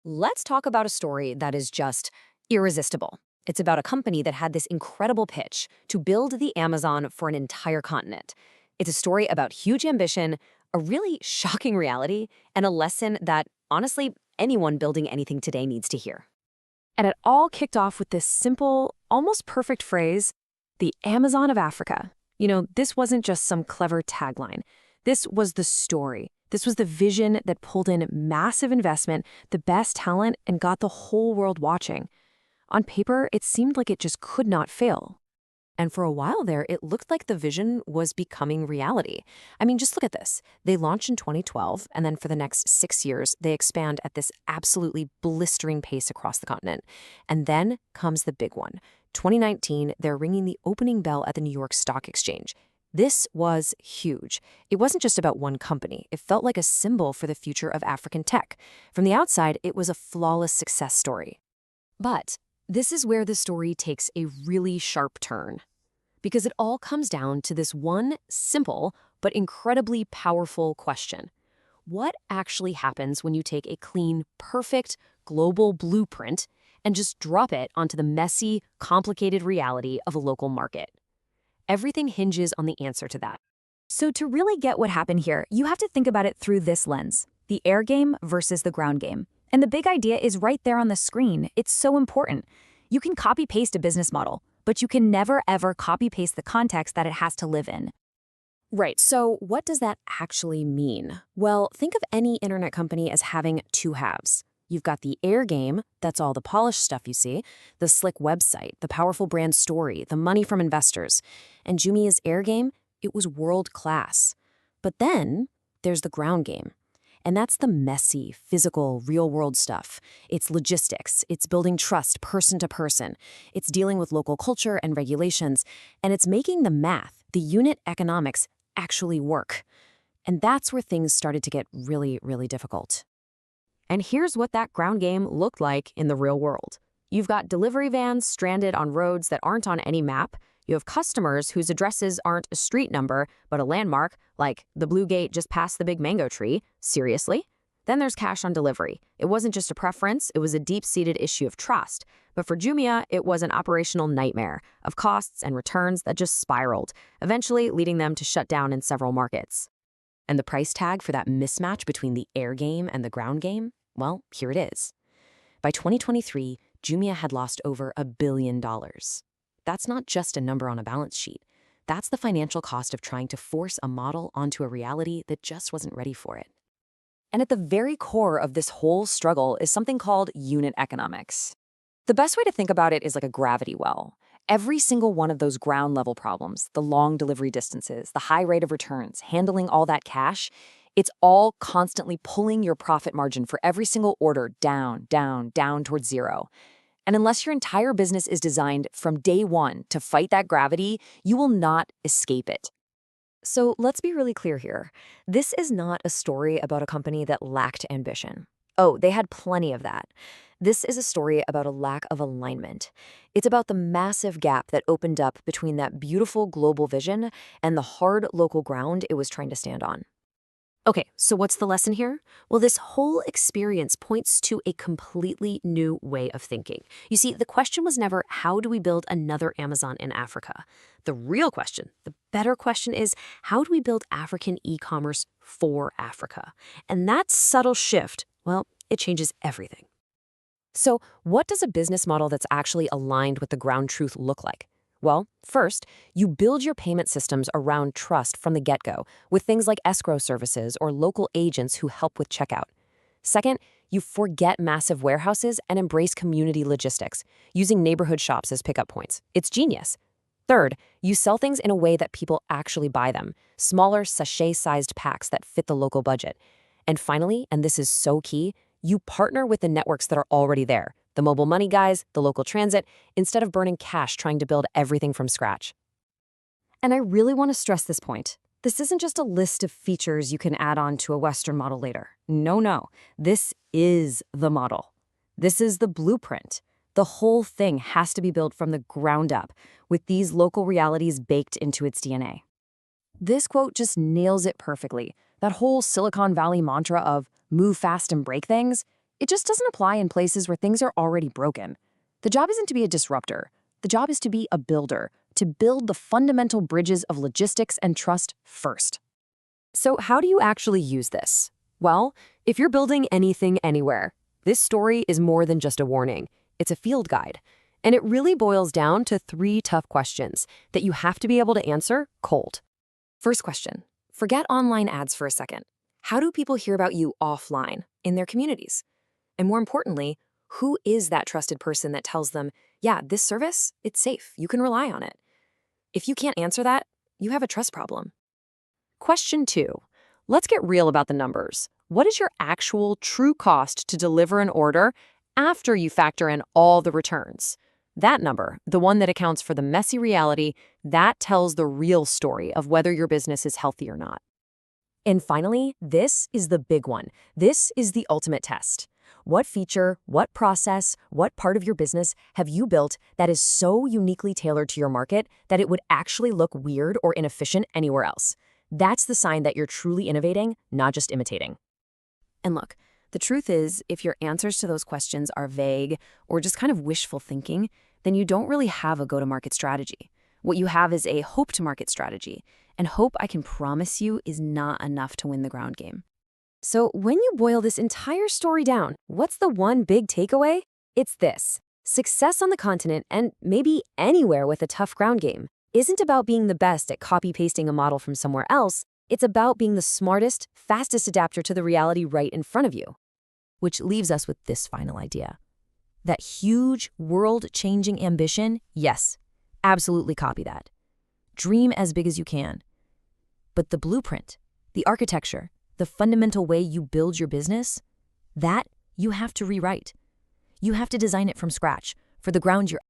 Let's talk about a story that is just irresistible. It's about a company that had this incredible pitch to build the Amazon for an entire continent. It's a story about huge ambition, a really shocking reality, and a lesson that, honestly, anyone building anything today needs to hear. And it all kicked off with this simple, almost perfect phrase, the Amazon of Africa. This wasn't just some clever tagline. This was the story. This was the vision that pulled in massive investment, the best talent, and got the whole world watching. On paper, it seemed like it just could not fail. And for a while there, it looked like the vision was becoming reality. I mean, just look at this. They launched in 2012, and then for the next 6 years, they expand at this absolutely blistering pace across the continent. And then comes the big one. 2019, they're ringing the opening bell at the New York Stock Exchange. This was huge. It wasn't just about one company. It felt like a symbol for the future of African tech. From the outside, it was a flawless success story. But this is where the story takes a really sharp turn. Because it all comes down to this one simple but incredibly powerful question. What actually happens when you take a clean, perfect, global blueprint and just drop it onto the messy, complicated reality of a local market? Everything hinges on the answer to that. So to really get what happened here, you have to think about it through this lens, the air game versus the ground game. And the big idea is right there on the screen. It's so important. You can copy-paste a business model, but you can never, ever copy-paste the context that it has to live in. Right, so what does that actually mean? Well, think of any internet company as having two halves. You've got the air game, that's all the polished stuff you see, the slick website, the powerful brand story, the money from investors. And Jumia's air game, it was world-class. But then there's the ground game. And that's the messy, physical, real-world stuff. It's logistics, it's building trust person to person, it's dealing with local culture and regulations, and it's making the math, the unit economics, actually work. And that's where things started to get really, really difficult. And here's what that ground game looked like in the real world. You've got delivery vans stranded on roads that aren't on any map. You have customers whose addresses aren't a street number, but a landmark, like the blue gate just past the big mango tree. Seriously? Then there's cash on delivery. It wasn't just a preference, it was a deep-seated issue of trust. But for Jumia, it was an operational nightmare of costs and returns that just spiraled, eventually leading them to shut down in several markets. And the price tag for that mismatch between the air game and the ground game? Well, here it is. By 2023, Jumia had lost over $1 billion. That's not just a number on a balance sheet. That's the financial cost of trying to force a model onto a reality that just wasn't ready for it. And at the very core of this whole struggle is something called unit economics. The best way to think about it is like a gravity well. Every single one of those ground-level problems, the long delivery distances, the high rate of returns, handling all that cash, it's all constantly pulling your profit margin for every single order down, down, down towards zero. And unless your entire business is designed from day one to fight that gravity, you will not escape it. So let's be really clear here. This is not a story about a company that lacked ambition. Oh, they had plenty of that. This is a story about a lack of alignment. It's about the massive gap that opened up between that beautiful global vision and the hard local ground it was trying to stand on. Okay, so what's the lesson here? Well, this whole experience points to a completely new way of thinking. You see, the question was never, how do we build another Amazon in Africa? The real question, the better question is, how do we build African e-commerce for Africa? And that subtle shift, well, it changes everything. So what does a business model that's actually aligned with the ground truth look like? Well, first, you build your payment systems around trust from the get-go with things like escrow services or local agents who help with checkout. Second, you forget massive warehouses and embrace community logistics, using neighborhood shops as pickup points. It's genius. Third, you sell things in a way that people actually buy them, smaller sachet-sized packs that fit the local budget. And finally, and this is so key, you partner with the networks that are already there, the mobile money guys, the local transit, instead of burning cash trying to build everything from scratch. And I really want to stress this point. This isn't just a list of features you can add on to a Western model later. No. This is the model. This is the blueprint. The whole thing has to be built from the ground up, with these local realities baked into its DNA. This quote just nails it perfectly. That whole Silicon Valley mantra of move fast and break things, It just doesn't apply in places where things are already broken. The job isn't to be a disruptor. The job is to be a builder, to build the fundamental bridges of logistics and trust first. So how do you actually use this? Well, if you're building anything anywhere, this story is more than just a warning. It's a field guide. And it really boils down to 3 tough questions that you have to be able to answer cold. First question, forget online ads for a second. How do people hear about you offline, in their communities? And more importantly, who is that trusted person that tells them, yeah, this service, it's safe, you can rely on it? If you can't answer that, you have a trust problem. Question 2, let's get real about the numbers. What is your actual true cost to deliver an order after you factor in all the returns? That number, the one that accounts for the messy reality, that tells the real story of whether your business is healthy or not. And finally, this is the big one. This is the ultimate test. What feature, what process, what part of your business have you built that is so uniquely tailored to your market that it would actually look weird or inefficient anywhere else? That's the sign that you're truly innovating, not just imitating. And look, the truth is, if your answers to those questions are vague or just kind of wishful thinking, then you don't really have a go-to-market strategy. What you have is a hope-to-market strategy, and hope, I can promise you, is not enough to win the ground game. So when you boil this entire story down, what's the one big takeaway? It's this. Success on the continent, and maybe anywhere with a tough ground game, isn't about being the best at copy-pasting a model from somewhere else. It's about being the smartest, fastest adapter to the reality right in front of you. Which leaves us with this final idea. That huge, world-changing ambition, yes, absolutely copy that. Dream as big as you can. But the blueprint, the architecture, the fundamental way you build your business, that you have to rewrite. You have to design it from scratch for the ground you're